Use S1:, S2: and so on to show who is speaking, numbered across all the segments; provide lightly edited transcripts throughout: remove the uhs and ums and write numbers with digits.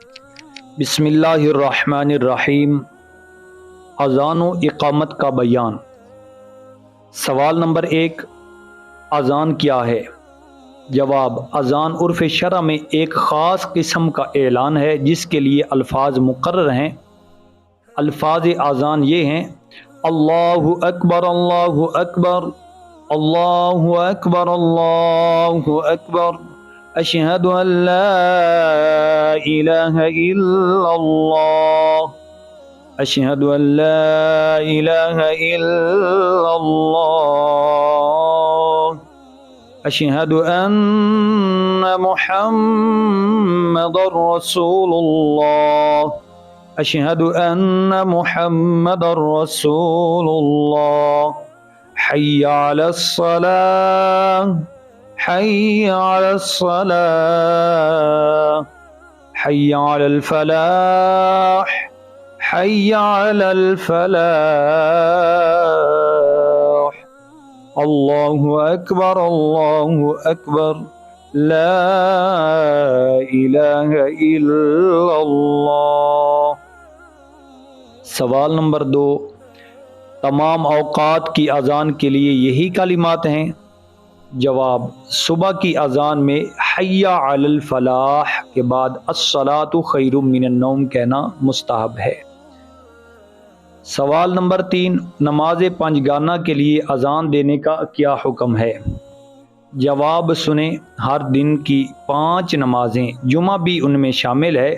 S1: بسم اللہ الرحمن الرحیم۔ اذان و اقامت کا بیان۔ سوال نمبر 1، اذان کیا ہے؟ جواب، اذان عرف شرع میں ایک خاص قسم کا اعلان ہے جس کے لیے الفاظ مقرر ہیں۔ الفاظ اذان یہ ہیں: اللہ اکبر اللہ اکبر، اللہ اکبر اللہ اکبر، اشہد ان لا الہ الا اللہ، اشہد ان لا الہ الا اللہ، اشہد ان محمد رسول اللہ، اشہد ان محمد رسول اللہ، حی علی الصلاۃ، حی علی الصلاۃ، حی علی الفلاح، حی علی الفلاح، اللہ اکبر، لا الہ الا اللہ۔ سوال نمبر 2، تمام اوقات کی اذان کے لیے یہی کلمات ہیں؟ جواب، صبح کی اذان میں حی علی الفلاح کے بعد الصلاۃ خیر من النوم کہنا مستحب ہے۔ سوال نمبر 3، نماز پنجگانہ کے لیے اذان دینے کا کیا حکم ہے؟ جواب سنیں، ہر دن کی 5 نمازیں، جمعہ بھی ان میں شامل ہے،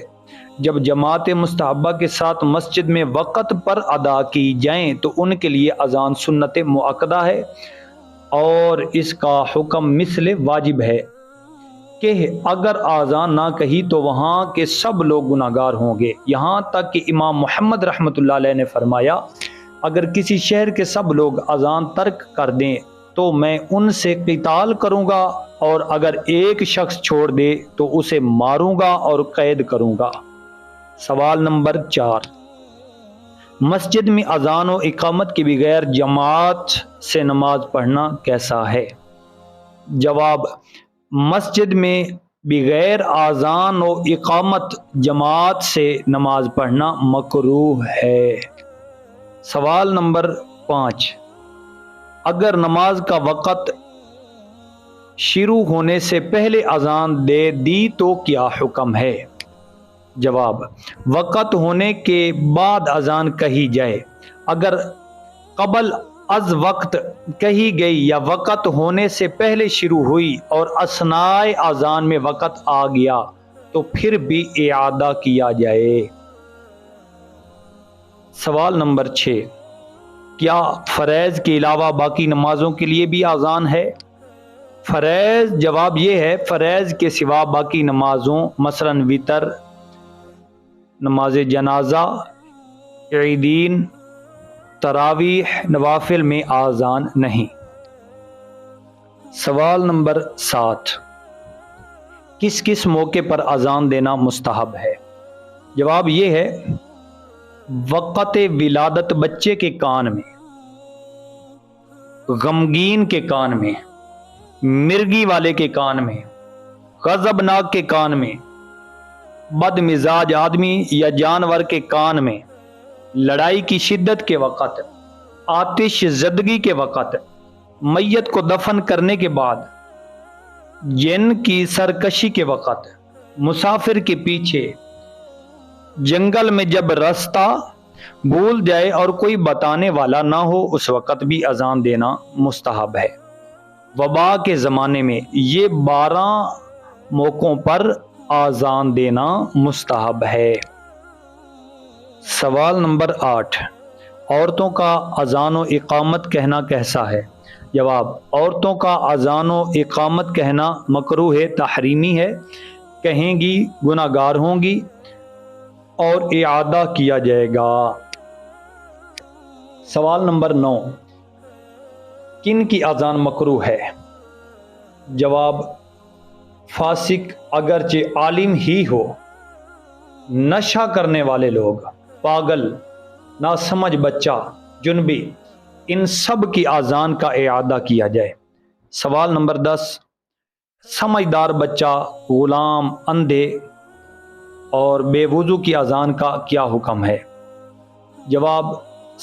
S1: جب جماعت مستحبہ کے ساتھ مسجد میں وقت پر ادا کی جائیں تو ان کے لیے اذان سنت مؤکدہ ہے، اور اس کا حکم مثل واجب ہے کہ اگر اذان نہ کہی تو وہاں کے سب لوگ گناہگار ہوں گے۔ یہاں تک کہ امام محمد رحمۃ اللہ علیہ نے فرمایا، اگر کسی شہر کے سب لوگ اذان ترک کر دیں تو میں ان سے قتال کروں گا، اور اگر ایک شخص چھوڑ دے تو اسے ماروں گا اور قید کروں گا۔ سوال نمبر 4، مسجد میں اذان و اقامت کے بغیر جماعت سے نماز پڑھنا کیسا ہے؟ جواب، مسجد میں بغیر اذان و اقامت جماعت سے نماز پڑھنا مکروہ ہے۔ سوال نمبر 5، اگر نماز کا وقت شروع ہونے سے پہلے اذان دے دی تو کیا حکم ہے؟ جواب، وقت ہونے کے بعد اذان کہی جائے، اگر قبل از وقت کہی گئی یا وقت ہونے سے پہلے شروع ہوئی اور اثناء اذان میں وقت آ گیا تو پھر بھی اعادہ کیا جائے۔ سوال نمبر 6، کیا فرائض کے علاوہ باقی نمازوں کے لیے بھی اذان ہے؟ فرائض، جواب یہ ہے، فرائض کے سوا باقی نمازوں مثلاً وتر، نماز جنازہ، عیدین، تراویح، نوافل میں اذان نہیں۔ سوال نمبر 7، کس کس موقع پر اذان دینا مستحب ہے؟ جواب یہ ہے، وقت ولادت بچے کے کان میں، غمگین کے کان میں، مرگی والے کے کان میں، غضبناک کے کان میں، بد مزاج آدمی یا جانور کے کان میں، لڑائی کی شدت کے وقت، آتش زدگی کے وقت، میت کو دفن کرنے کے بعد، جن کی سرکشی کے وقت، مسافر کے پیچھے، جنگل میں جب رستہ بھول جائے اور کوئی بتانے والا نہ ہو اس وقت بھی اذان دینا مستحب ہے۔ وبا کے زمانے میں یہ 12 موقعوں پر اذان دینا مستحب ہے۔ سوال نمبر 8، عورتوں کا اذان و اقامت کہنا کیسا ہے؟ جواب، عورتوں کا اذان و اقامت کہنا مکروہ تحریمی ہے، کہیں گی گناہگار ہوں گی اور اعادہ کیا جائے گا۔ سوال نمبر 9، کن کی اذان مکروہ ہے؟ جواب، فاسق اگرچہ عالم ہی ہو، نشہ کرنے والے لوگ، پاگل، ناسمجھ بچہ، جنبی، ان سب کی اذان کا اعادہ کیا جائے۔ سوال نمبر 10، سمجھدار بچہ، غلام، اندھے اور بے وضو کی اذان کا کیا حکم ہے؟ جواب: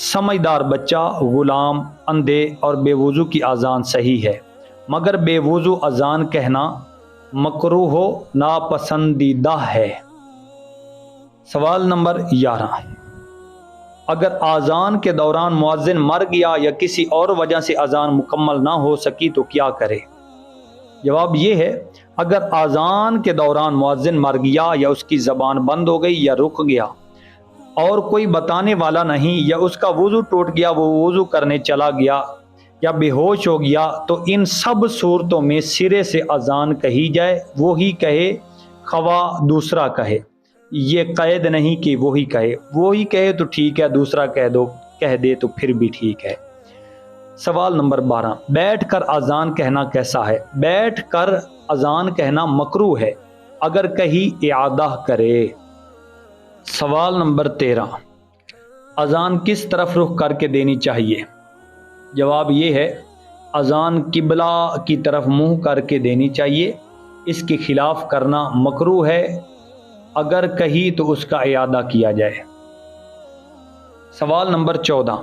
S1: سمجھدار بچہ، غلام، اندھے اور بے وضو کی اذان صحیح ہے، مگر بے وضو اذان کہنا مکروہ و ناپسندیدہ ہے۔ سوال نمبر 11، اگر اذان کے دوران مؤذن مر گیا یا کسی اور وجہ سے اذان مکمل نہ ہو سکی تو کیا کرے؟ جواب یہ ہے، اگر اذان کے دوران مؤذن مر گیا یا اس کی زبان بند ہو گئی یا رک گیا اور کوئی بتانے والا نہیں، یا اس کا وضو ٹوٹ گیا، وہ وضو کرنے چلا گیا یا بے ہوش ہو گیا، تو ان سب صورتوں میں سرے سے اذان کہی جائے، وہی کہے خواہ دوسرا کہے۔ یہ قید نہیں کہ وہی کہے تو ٹھیک ہے، دوسرا کہہ دے تو پھر بھی ٹھیک ہے۔ سوال نمبر 12، بیٹھ کر اذان کہنا کیسا ہے؟ بیٹھ کر اذان کہنا مکروہ ہے، اگر کہیں اعادہ کرے۔ سوال نمبر 13، اذان کس طرف رخ کر کے دینی چاہیے؟ جواب یہ ہے، اذان قبلہ کی طرف منہ کر کے دینی چاہیے، اس کے خلاف کرنا مکروہ ہے، اگر کہیں تو اس کا اعادہ کیا جائے۔ سوال نمبر 14،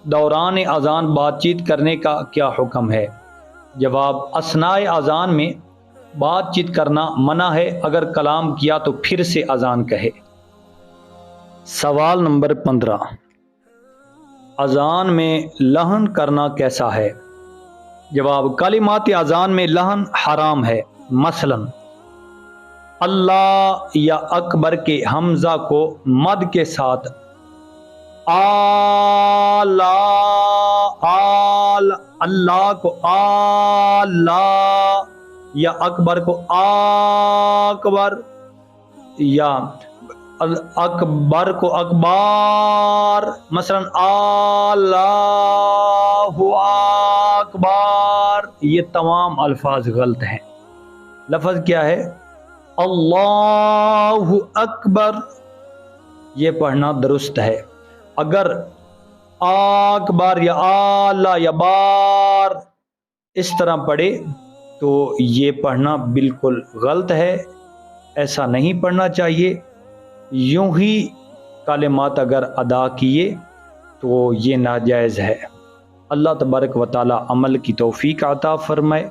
S1: دوران اذان بات چیت کرنے کا کیا حکم ہے؟ جواب: اثناء اذان میں بات چیت کرنا منع ہے، اگر کلام کیا تو پھر سے اذان کہے۔ سوال نمبر 15، اذان میں لحن کرنا کیسا ہے؟ جواب: کلمات اذان میں لحن حرام ہے، مثلا اللہ یا اکبر کے حمزہ کو مد کے ساتھ اللہ کو اللہ، یا اکبر کو اکبر، یا اکبر کو اکبار، مثلا اللہ اکبر، یہ تمام الفاظ غلط ہیں۔ لفظ کیا ہے؟ اللہ اکبر، یہ پڑھنا درست ہے۔ اگر اکبر یا اللہ یا بار اس طرح پڑھے تو یہ پڑھنا بالکل غلط ہے، ایسا نہیں پڑھنا چاہیے۔ یوں ہی کلمات اگر ادا کیے تو یہ ناجائز ہے۔ اللہ تبارک و تعالی عمل کی توفیق عطا فرمائے۔